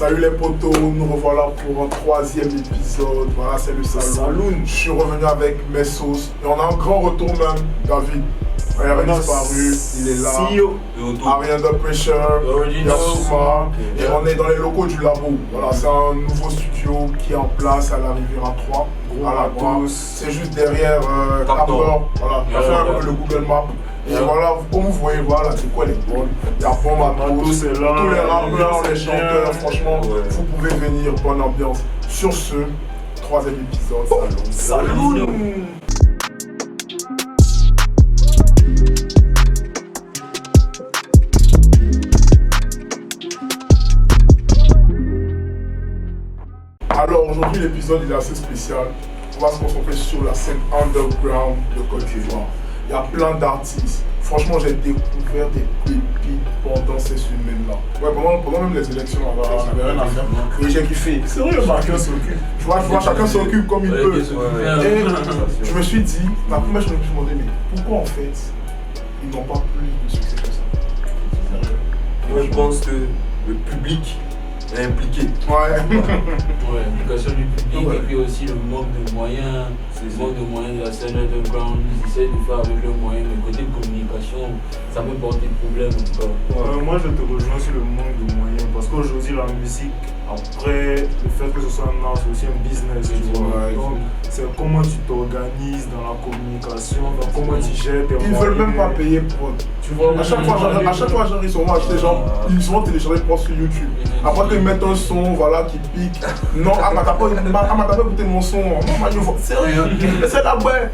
Salut les potos, nous revoilà pour un troisième épisode. Voilà, c'est le Saloon. Je suis revenu avec mes sauces et on a un grand retour même, David. Il avait disparu, il est là. Ariane de Pressure, Yasuma. Et on est dans les locaux du labo. Voilà, c'est un nouveau studio qui est en place à la Riviera 3. Voilà, c'est juste derrière Captor. Voilà, on a fait un peu le Google Maps. Et voilà, comme vous voyez, voilà, c'est quoi les bonnes. Il y a bon matos, tous les rappeurs, les chanteurs, franchement, vous pouvez venir, bonne ambiance. Sur ce, troisième épisode, Saloon. Alors aujourd'hui l'épisode il est assez spécial. On va se concentrer sur la scène underground de Côte d'Ivoire. Il y a plein d'artistes. Franchement, j'ai découvert des pépites pendant ces semaines-là. Ouais, pendant même les élections, j'avais rien à faire. Et j'ai kiffé. C'est vrai, chacun s'occupe. Tu vois, chacun s'occupe comme il peut. Et je me suis dit, la première chose que je me suis demandé, mais pourquoi en fait, ils n'ont pas plus de succès que ça? Moi, je pense que le public est impliqué. L'implication du public et puis aussi le manque de moyens. Le manque de moyens de la scène underground, ils essaient de faire avec leurs moyens, mais côté communication, ça peut porter problème en tout cas. Moi je te rejoins sur le manque de moyens parce qu'aujourd'hui la musique, après le fait que ce soit un art, c'est aussi un business, tu vois. Donc c'est comment tu t'organises dans la communication, dans comment tu gères tes moyens. Ils veulent même pas payer pour. Tu vois, à chaque fois, genre, ils sont achetés, genre, ils sont téléchargés pour sur YouTube. Après qu'ils mettent un son, voilà, qui pique. Non, t'as pas écouté mon son. Non, Manu, sérieux. C'est la ouais.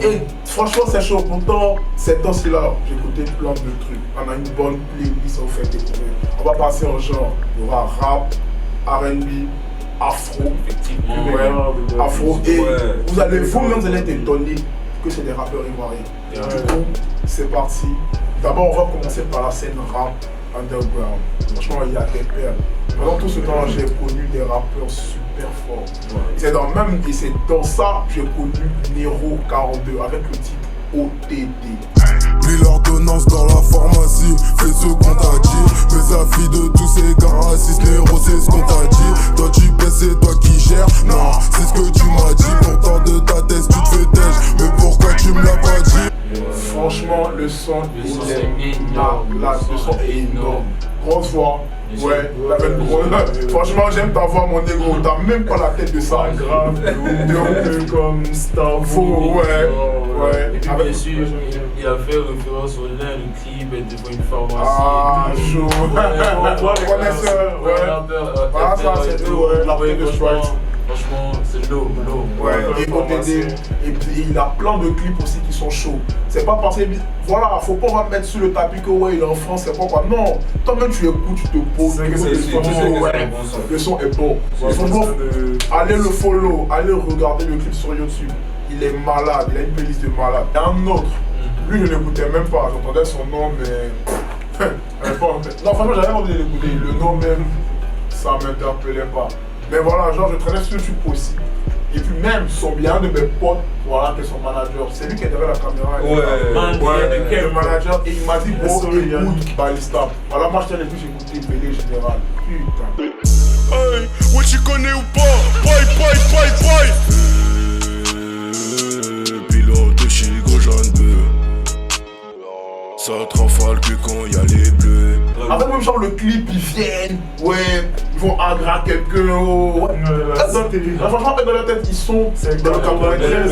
Et franchement, c'est chaud. Pourtant, ces temps-ci là, j'ai écouté plein de trucs. On a une bonne playlist à vous faire découvrir. On va passer en genre. Il y aura rap, R&B, afro. Effectivement. Afro. Et vous allez vous-même être étonnés que c'est des rappeurs ivoiriens. Du coup, c'est parti. D'abord, on va commencer par la scène rap underground. Franchement, il y a des perles. Pendant tout ce temps, j'ai connu des rappeurs super forts. C'est dans ça que j'ai connu Nero 42 avec le titre OTD. Pris l'ordonnance dans la pharmacie, fais ce qu'on t'a dit. Mais la fille de tous ces gars racistes, Nero, c'est ce qu'on t'a dit. Toi tu paies, c'est toi qui gères. Non, c'est ce que tu m'as dit. Pourtant de ta thèse, tu te fais têche. Mais pourquoi tu me l'as pas dit? Franchement, le son est énorme. Le son est énorme. Grosse voix. Ouais, franchement, j'aime ta voix, mon négro. T'as même pas la tête de ça. Grave, comme Starvo. Ouais. Et puis bien sûr, il a fait référence au lien, le clip est devant une pharmacie. Ah, chaud. On voit les connaisseurs. Ah, ça, c'est la tête de Strike. Franchement, c'est l'eau. Ouais, et OTD, et puis il a plein de clips aussi qui sont chauds. C'est pas parce que, voilà, faut pas mettre sur le tapis que ouais, il est en France, c'est pas quoi. Non, toi-même tu écoutes, tu te poses, le son est bon. Franchement, allez le follow, allez regarder le clip sur YouTube. Il est malade, il a une playlist de malade. Il y a un autre, lui je l'écoutais même pas, j'entendais son nom, mais. Non, franchement, j'avais envie de l'écouter, le nom même, ça m'interpellait pas. Mais voilà, genre je traînais sur YouTube aussi. Et puis même, son bien de mes potes, voilà, que son manager, c'est lui qui est derrière la caméra. Le manager, et il m'a dit, bon, écoute Balista. Voilà, moi je t'ai plus écouté Bélé Général. Putain. Hey, ouais, tu connais ou pas? Bye. Pilote de Chico, Jeanne Peu. Ça trafale que quand y a les bleus. Avec même genre le clip, ils viennent, ils vont agra quelqu'un, franchement, dans leur tête, ils sont dans le 93,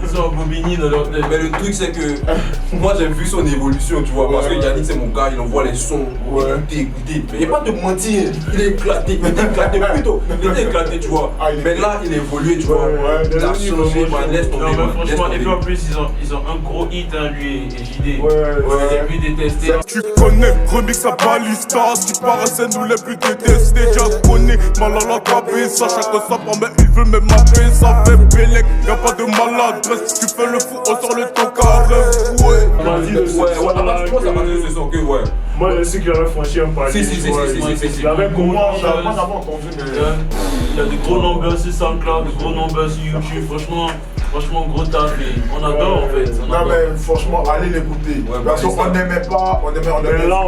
ils sont en Bobigny dans leur tête. Mais le truc c'est que moi j'ai vu son évolution, tu vois, parce que Yannick c'est mon gars, il envoie les sons, écoutez. Mais il n'y a pas de mentir, il est éclaté plutôt. Il était éclaté, tu vois. Mais là il est évolué, tu vois. Il a changé, laisse tomber. Franchement, et puis en plus ils ont un gros hit, lui et JD. C'est plus détesté. Tu connais, remix à Balista, si tu pars à scène, nous les plus détestés. Déjà connais, Malala Kabé, ça chacun sa part, mais il veut me mapper, ça fait Bélec, y'a pas de maladresse. Tu fais le fou, on sort le ton carré. Ça m'a dit ce son que Moi je sais qu'il avait franchi un palier. Si. Il avait commencé. Moi j'avais entendu, mais. Il y a de gros numbers sur SoundCloud, de gros numbers sur YouTube, franchement. Franchement, gros taf, on adore en fait. Non, mais franchement, allez l'écouter. Parce qu'on n'aimait pas, on aimait là,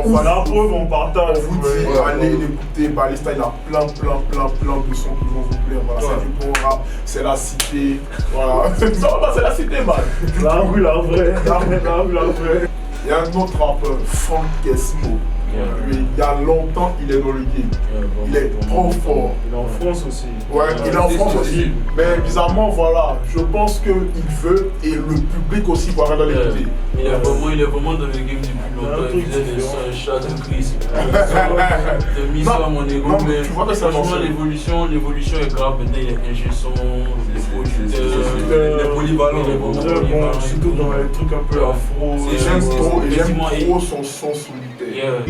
voilà, la preuve, on partage. On vous dit, allez l'écouter. Balista, il a plein de sons qui vont vous plaire. Voilà, c'est du bon rap, c'est la cité. Voilà, c'est la cité, man. La rue, la vraie. Il y a un autre rappeur, Franck Esmo. Il y a longtemps, il est dans le game. Il est trop fort. Il est en France aussi. Ouais, il est en France aussi. Mais bizarrement, voilà, je pense qu'il veut et le public aussi va regarder l'écouter. Il est vraiment dans le game depuis longtemps. Il faisait des chats de Chris. De mise à mon ego. Mais tu vois que ça franchement, l'évolution est grave. Maintenant, il y a un son, des producteurs, les polyvalents. Surtout dans les trucs un peu afro. J'aime trop son son solitaire.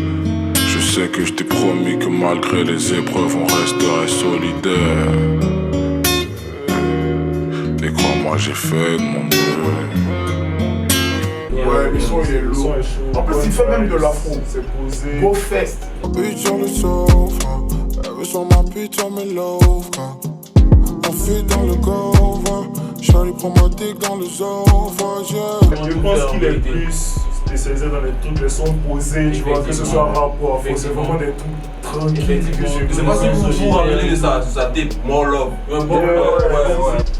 Je sais que je t'ai promis que malgré les épreuves on resterait solidaire. Et crois-moi j'ai fait de mon mieux. Ouais, le son il est lourd. En plus il fait même de l'afro. C'est posé. Beau fest. Bitch sur le sofa, elle sur ma bitch on me love. On fuit dans le cover, Charlie prend ma dick dans le sofa. Je pense qu'il est plus spécialisé dans les trucs, les sons posés, tu vois, que ce soit rapport, c'est vraiment des trucs tranquilles que j'ai. Je sais pas si vous vous rappelez de sa tape More Love.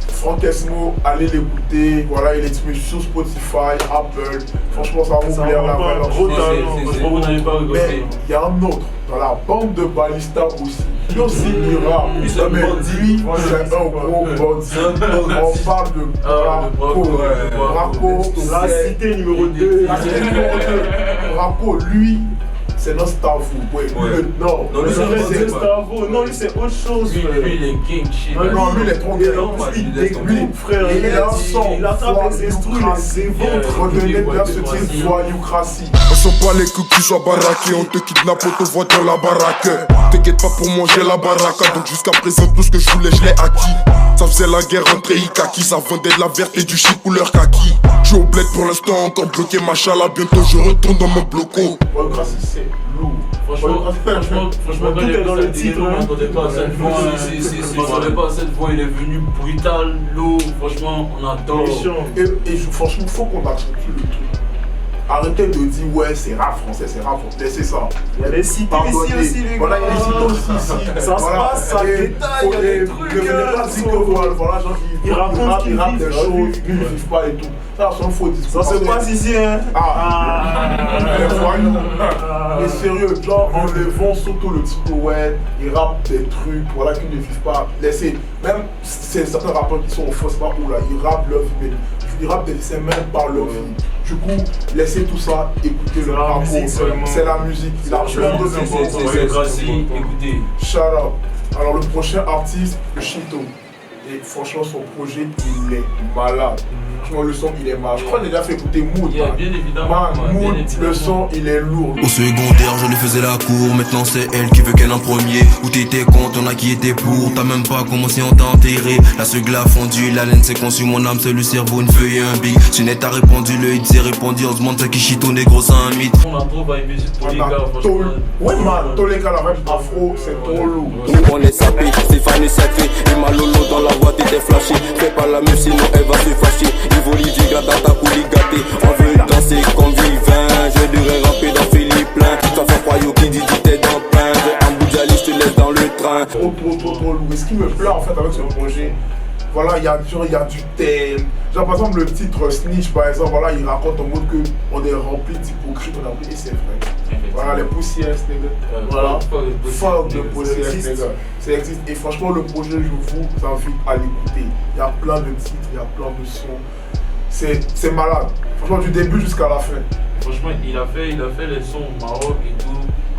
Franck Esmo, allez l'écouter. Voilà, il est disponible sur Spotify, Apple. Franchement, ça va vous plaire. Vous n'allez pas rigoler. Mais il y a un autre dans la bande de Balista aussi. Lui aussi, il rappe. Mais lui, c'est un gros bandit. On parle de Braco. La cité numéro 2. Braco, lui. C'est notre Stavo, non, c'est Stavo, non, lui c'est autre chose. Lui, il est king shit. Non, lui, il est trop bien. Lui, frère, il attrape les instruments, il les évente. Retenez bien ce titre, voyoucratie. On s'en bat les coups que tu sois baraqué, on te kidnappe, on te voit dans la baraque. T'inquiète pas pour manger la baraka, donc jusqu'à présent tout ce que je voulais je l'ai acquis. Ça faisait la guerre entre Ikaki, ça vendait de la verte et du shit couleur kaki. Je suis au bled pour l'instant, encore bloqué, machallah, bientôt je retourne dans mon bloco. Voyoucratie, c'est lourd. Franchement, tout est dans le titre. On n'entendait pas cette voix. On n'entendait pas cette voix, il est venu brutal, lourd. Franchement, on adore. Et franchement, il faut qu'on accentue le truc. Arrêtez de dire ouais c'est rap français, laissez ça. Il y a des cités ici aussi les gars. Voilà, il y a des cités aussi. Ça se passe, ça détaille, il y a des trucs. Ne venez pas dire que voilà, genre ils racontent des choses, ils ne vivent pas et tout. Ça, c'est un faux discours. Ça se passe ici hein. Mais sérieux, genre en levant surtout le type ouais, ils rappent des trucs, voilà qu'ils ne vivent pas. Laissez, même c'est certains rappeurs qui sont au faux, c'est pas où là, ils rappent leur vie, mais ils rappent des lycées même par leur vie. Du coup, laissez tout ça, écoutez le rapport. C'est la musique. Il a plein de écoutez. Shout out. Alors le prochain artiste, le Shinto. Et franchement son projet il est malade. Franchement le son il est malade. Je crois qu'il a déjà fait écouter Mood. Bien évidemment. Mood, le son il est lourd. Au secondaire je lui faisais la cour, maintenant c'est elle qui veut qu'elle en premier. Où t'étais contre, on a qui était pour. T'as même pas commencé, on t'a enterré. La seule a fondu, la laine s'est conçue, mon âme c'est le cerveau, une feuille et un big. Sunnet t'a répondu, le hit s'est répondu, on se demande ça qui chito négro, c'est un mythe. On a trop vibé pour les gars, franchement. Ouais man, tous les gars la rap afro c'est trop lourd. Nous on est sapé, Stéphane est sacré. Et ma lolo dans la boîte était flashé. Fais pas la meuf sinon elle va se fâcher. Yves Olivier gratte à ta poulie gâtée. On veut danser comme Vivin. Je devrais rapper dans Philippe plein. Ça fait croyou qui dit t'es dans plein. J'ai un bout de je te laisse dans le train. Trop lourd. Et ce qui me plaît en fait avec ce projet, voilà, il y a du thème. Genre par exemple le titre Snitch par exemple, voilà, il raconte en mode que on est rempli d'hypocrites, on a pris et c'est vrai. Voilà les poussières, les gars. Voilà, fuck de poussières, les gars. Ça existe. Et franchement le projet, je vous invite à l'écouter. Il y a plein de titres, il y a plein de sons. C'est malade. Franchement du début jusqu'à la fin. Franchement il a fait les sons au Maroc et tout.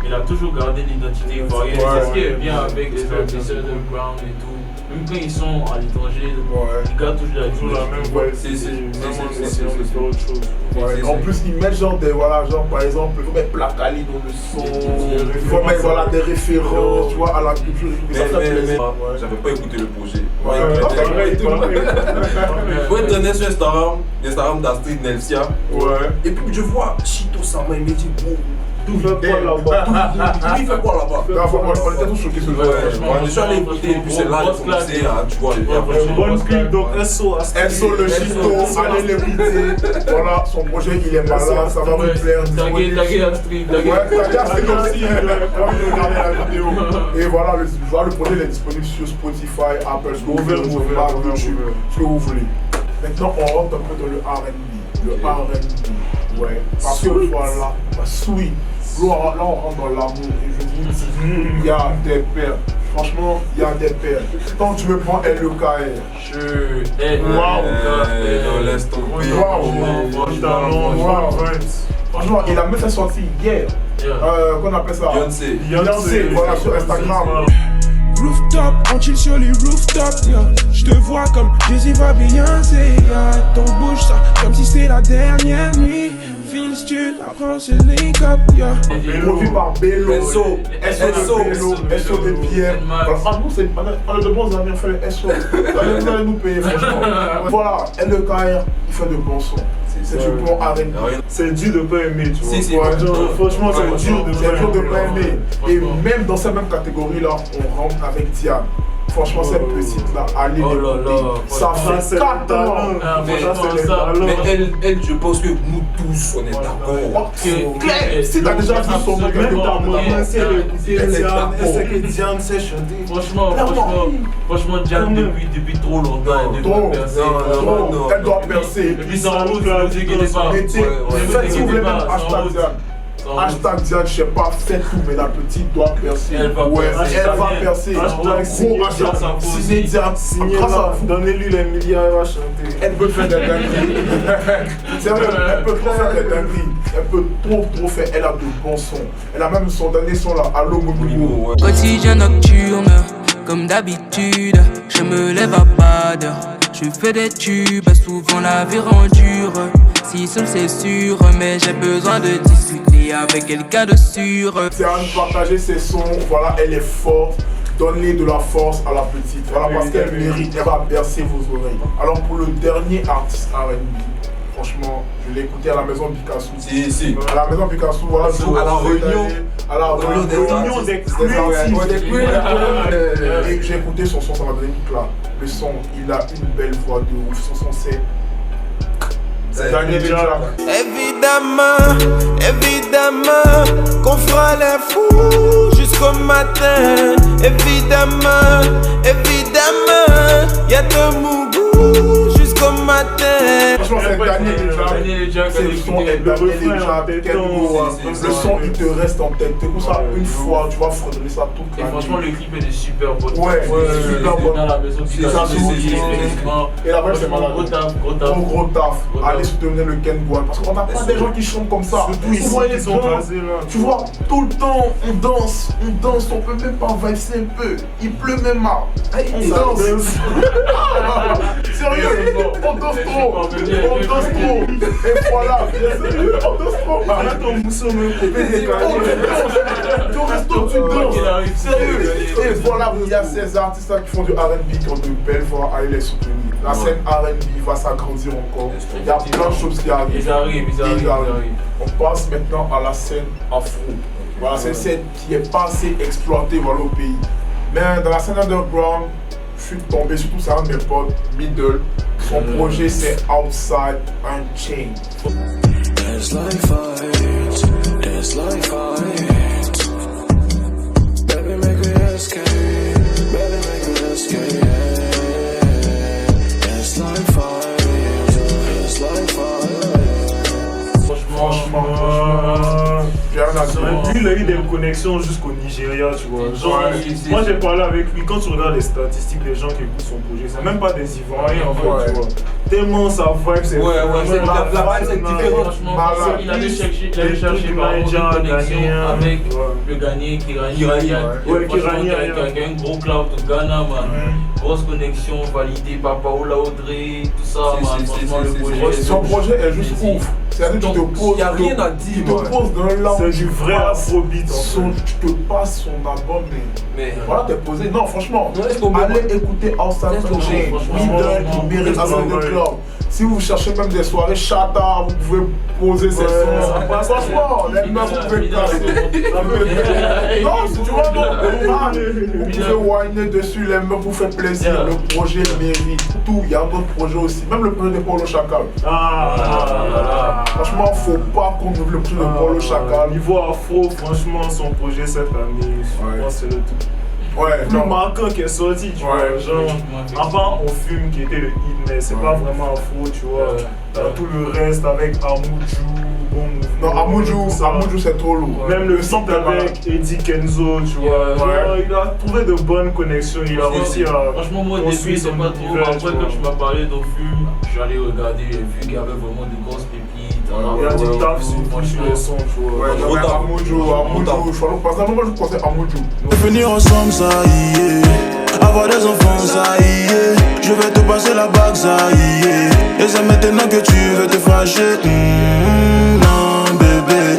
Il a toujours gardé l'identité ivoirienne. C'est ce qui est bien avec les artistes underground et tout. Même quand ils sont à l'étranger, ils gardent toujours la même voix. C'est autre chose. En plus, ils mettent genre des, voilà, genre par exemple, il faut mettre Placali dans le son, il faut mettre voilà, des références, tu vois, à la culture. J'avais pas écouté le projet. Faut être honnête sur Instagram d'Astrid Nelsia. Ouais. Et puis je vois Chito Sama, il me dit, Tout fait quoi là-bas? Tout il fait quoi là-bas? On était tous choqués ce jour. Je suis allé écouter et puis c'est là j'ai commencé à, tu vois, Bonne clip, donc SO le Chito, allez l'écouter. Voilà, son projet il est malade, ça va vous plaire. Taguer un stream, c'est comme si on regardait la vidéo. Et voilà, le projet il est disponible sur Spotify, Apple, YouTube, ce que vous voulez. Maintenant, on rentre un peu dans le R&B. Le R&B, ouais. Parce que voilà, sweet. Là, on rentre dans l'amour et je dis, il y a des perles. Franchement, il y a des perles. Quand tu me prends LEKR. Waouh. Laisse tomber. Franchement, il a même fait sortir hier. Qu'on appelle ça Beyoncé, voilà, sur Instagram. Rooftop, on chill sur les rooftops, yeah. Je te vois comme Jay-Z va Beyoncé, yeah. Ton bouge ça, comme si c'était la dernière nuit. Feels tu après c'est link up, yeah. Produit par Bello, SO de Pierre. Ah nous c'est, on a de bons amis, on fait le SO. Vous allez nous payer franchement. Voilà, LEKR, il fait de bons sons. C'est du bon R&B. C'est dur de pas aimer, tu vois. Si, franchement, c'est dur de pas aimer. Et même dans cette même catégorie-là, on rentre avec Diane. Franchement, cette petite-là, allez l'écouter. Ça fait 4 ans. Mais elle, je pense que nous tous, on est d'accord. Si t'as déjà vu son nom, elle sait que Diane sait chanter. Franchement, Diane, depuis trop longtemps, elle doit percer. Et puis sans route, la musique, elle est pas. Faites si vous voulez même hashtag Diane. Hashtag Diane, je sais pas, faites tout, mais la petite doit percer. Elle va percer. Hashtag signé Diane. Donnez-lui les milliards, elle va chanter. Elle peut faire des dingueries. Sérieux, elle peut trop faire des dingueries. Elle peut trop faire. Elle a de bons sons. Elle a même son dernier son là, Allo Moumou. Quotidien nocturne, comme d'habitude, je me lève à pas d'heure. Je fais des tubes, souvent la vie rend dure. Si seul c'est sûr, mais j'ai besoin de discuter avec quelqu'un de sûr. C'est à nous partager ses sons, voilà, elle est forte. Donnez de la force à la petite, voilà, parce qu'elle mérite, elle va bercer vos oreilles. Alors pour le dernier artiste R&B, franchement, je l'ai écouté à la maison Picasso. Si. À la maison Picasso, voilà, à la réunion des Queens. Et j'ai écouté son son, ça m'a donné une claque. Le son, il a une belle voix de ouf. Son son, c'est Daniel Jack. Évidemment, qu'on fera les fous jusqu'au matin. Évidemment, y'a de Mougou jusqu'au matin. Franchement, c'est Daniel Jack. C'est le son est Daniel Jack. Le son, il te reste en tête. T'écoutes ça une fois, tu vas fredonner ça toute la nuit. Et franchement, le clip est de super bonne. Ouais, super bonne. Dans la maison Picasso. Et la vraie, c'est malade. Gros taf. Allez soutenir le Ken Guan. Parce qu'on n'a pas des gens qui chantent comme ça. Surtout ici, ils sont basés là. Tu vois, tout le temps, on danse, on peut même pas vibrer un peu. Il pleut même mal. On danse. Sérieux, on danse trop. Et voilà, on danse trop. Arrête ton mousseau, me couper des Tu restes tu danses. Sérieux. Et voilà, il y a ces artistes qui font du R&B qui ont de belles voix, allez les soutenir. La scène R&B va s'agrandir encore. Il y a plein de choses qui arrivent. Ils arrivent. On passe maintenant à la scène afro. Voilà, c'est une scène qui est pas assez exploitée au pays. Mais dans la scène underground, je suis tombé, surtout c'est un de mes potes, Middle. Son projet c'est Outside Unchained. There's like fight. Baby, make me escape. Franchement, j'ai rien à dire. Lui, il a eu des connexions jusqu'au Nigeria, tu vois. Genre, moi j'ai parlé avec lui, quand tu regardes les statistiques des gens qui écoutent son projet, c'est même pas des Ivoiriens en fait, tu vois. Tellement sa vibe, c'est la vibe c'est différent. Il avait cherché par une connexion avec le Ghanéen Kirani. Qui a un gros cloud au Ghana, man. Grosse connexion validée par Paola Audrey, tout ça, man. Franchement, le projet. Son projet est juste ouf. C'est-à-dire que tu te poses. Il n'y a rien à dire. Tu te poses dans l'angle. C'est du vrai afrobeat. Tu te passes son album, mais voilà, t'es posé. Non, franchement, allez écouter Outside Unchained. Middle, il mérite un de club. Si vous cherchez même des soirées chata, vous pouvez poser ces sons. Franchement, les meufs, vous pouvez casser. Non, tu vois, non. Vous pouvez whiner dessus, les meufs vous faites plaisir. Le projet mérite tout. Il y a un autre projet aussi. Même le projet de Polo Chacal. Franchement, faut pas qu'on oublie le projet de Polo Chacal. Niveau afro, franchement, son projet cette année, je pense que c'est le tout. Ouais, plus marquant qui est sorti, tu vois. Genre, avant on fume qui était le hit, mais c'est pas vraiment afro, tu vois. Tout le reste avec Amoudjou, bon mouvement. Non, Amoudjou c'est trop lourd. Même le feat avec Eddie Kenzo, tu vois. Genre, il a trouvé de bonnes connexions, il a réussi à. Franchement, moi au début, c'est pas trop. Après, quand tu m'as parlé d'Ofum, je suis allé regarder, j'ai vu qu'il y avait vraiment de grosses pépites. Il y a du taf sur les sons, tu vois. Amoudjou, personnellement, moi je pensais Amoudjou. Venir ensemble, ça y est. Avoir des enfants, ça y est. Je vais te passer la bague, ça y est. Et c'est maintenant que tu veux te fâcher. Non, bébé,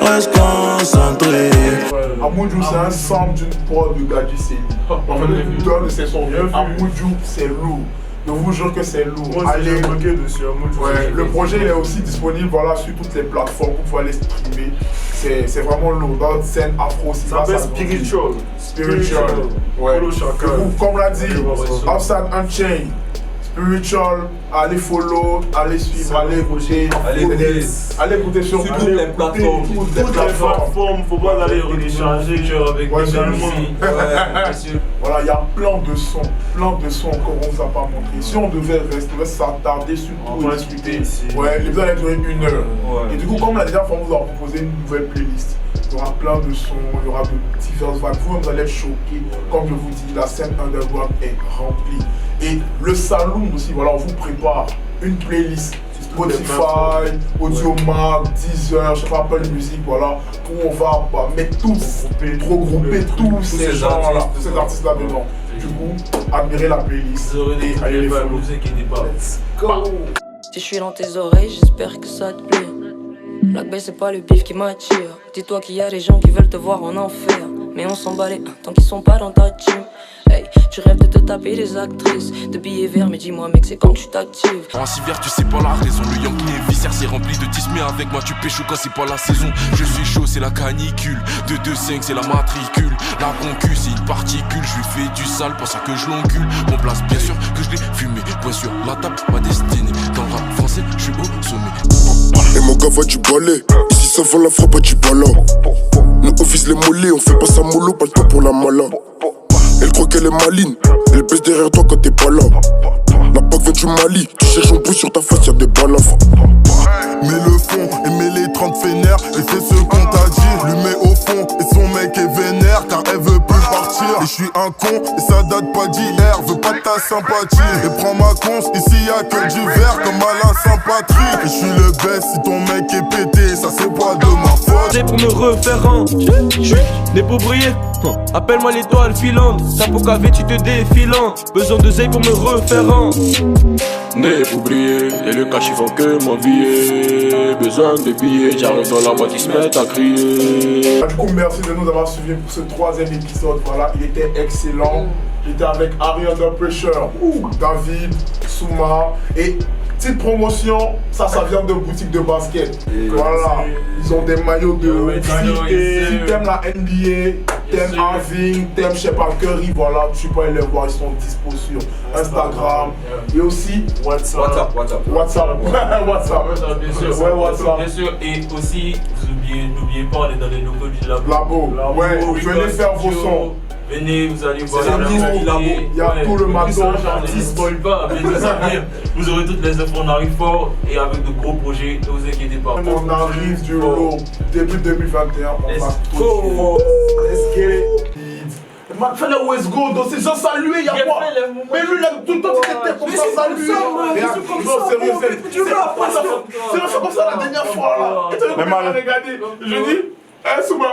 reste concentré. Amoudjou, c'est un sample d'une prod de Gadji Seni. En fait, le deux de ses sons. Amoudjou, c'est lourd. Je vous jure que c'est lourd. Moi, allez bloqué dessus. Le projet il est aussi disponible sur toutes les plateformes. Vous pouvez aller streamer. C'est vraiment lourd. Dans une scène afro, ça s'appelle Spiritual. Ouais. Comme l'a dit, Outside Unchained. Spiritual, allez follow, allez suivre, allez écouter, allez écouter sur toutes les plateformes. Toutes les plateformes, faut pas aller télécharger avec Voilà, il y a plein de sons encore on vous a pas montré. Si on devait s'attarder sur tout et discuter, l'épisode allait durer 1 heure. Et du coup, comme la dernière fois, on vous a proposé une nouvelle playlist. Il y aura plein de sons, il y aura de diverses vagues. Vous allez être choqués. Comme je vous dis, la scène underground est remplie. Et le salon aussi, voilà, on vous prépare une playlist Spotify, Audiomack, Deezer, je sais pas, Apple Music, voilà, où on va mettre tous, regrouper tous ces gens-là, tous ces artistes-là dedans. Du coup, admirez la playlist et allez les follow. Ne vous inquiétez pas. Let's go. Si je suis dans tes oreilles, j'espère que ça te plaît. Black Bay c'est pas le bif qui m'attire. Dis-toi qu'il y a des gens qui veulent te voir en enfer, mais on s'en bat les tant qu'ils sont pas dans ta team. Hey, tu rêves de te taper des actrices, de billets verts, mais dis-moi mec c'est quand tu t'actives. En hiver tu sais pas la raison, le Yankee est viscère, c'est rempli de 10, mais avec moi tu pécho quand c'est pas la saison. Je suis chaud, c'est la canicule, 225 c'est la matricule. La concu c'est une particule, je lui fais du sale, pour ça que je l'encule. Mon place bien sûr que je l'ai fumé, point sur la table, ma destinée. Dans le rap français, je suis au sommet. Et mon gars va du balai, ici ça va la frappe du ballon. Nous office les mollets, on fait pas ça mollo, pas le temps pour la mala. Elle croit qu'elle est maline, elle baisse derrière toi quand t'es pas là. La PAC vient du Mali, tu cherches un bruit sur ta face, y'a des balafres. Mets le fond et mets les 30 fénères et fais ce qu'on t'a dit. Lui met au fond et son mec est vénère car elle veut plus partir. Et je suis un con et ça date pas d'hier, veut pas de ta sympathie. Et prends ma conce, ici y'a que du verre comme Alain Saint-Patrick. Et je suis le best si ton mec est pété, ça c'est pas de ma faute. C'est pour me refaire un, né pour briller. Appelle-moi l'étoile filante, ça pour caver tu te défilant. Besoin de zèle pour me refaire un. Né pour briller, et le cash ils font que m'envier. Besoin de billets, j'arrive dans la boîte, ils se mettent à crier. Du coup, merci de nous avoir suivis pour ce 3e épisode. Voilà, il était excellent. J'étais avec Harry Under Pressure, David, Souma et petite promotion, ça vient de boutique de basket. Et voilà, ils ont des maillots de si t'aimes la NBA, t'aimes Irving, t'aimes je sais pas Curry, voilà, tu peux aller les voir, ils sont dispo sur Instagram et aussi WhatsApp. Bien sûr. Bien sûr, et aussi, n'oubliez pas, on est dans les locaux du Labo. Ouais, venez faire vos sons. Venez, vous allez voir il y a tout le matos. Ne spoil pas, mais ça vient. Vous aurez toutes les infos, on arrive fort et avec de gros projets, ne vous inquiétez pas. On arrive du lot début 2021. Let's go. Let's get it. Fais le West Go, c'est gens salués, il y a quoi? Mais lui, tout le temps, il était comme ça, salué. Non, sérieux, c'est comme ça la dernière fois là. Et tu as regardé. Je dis, Souma.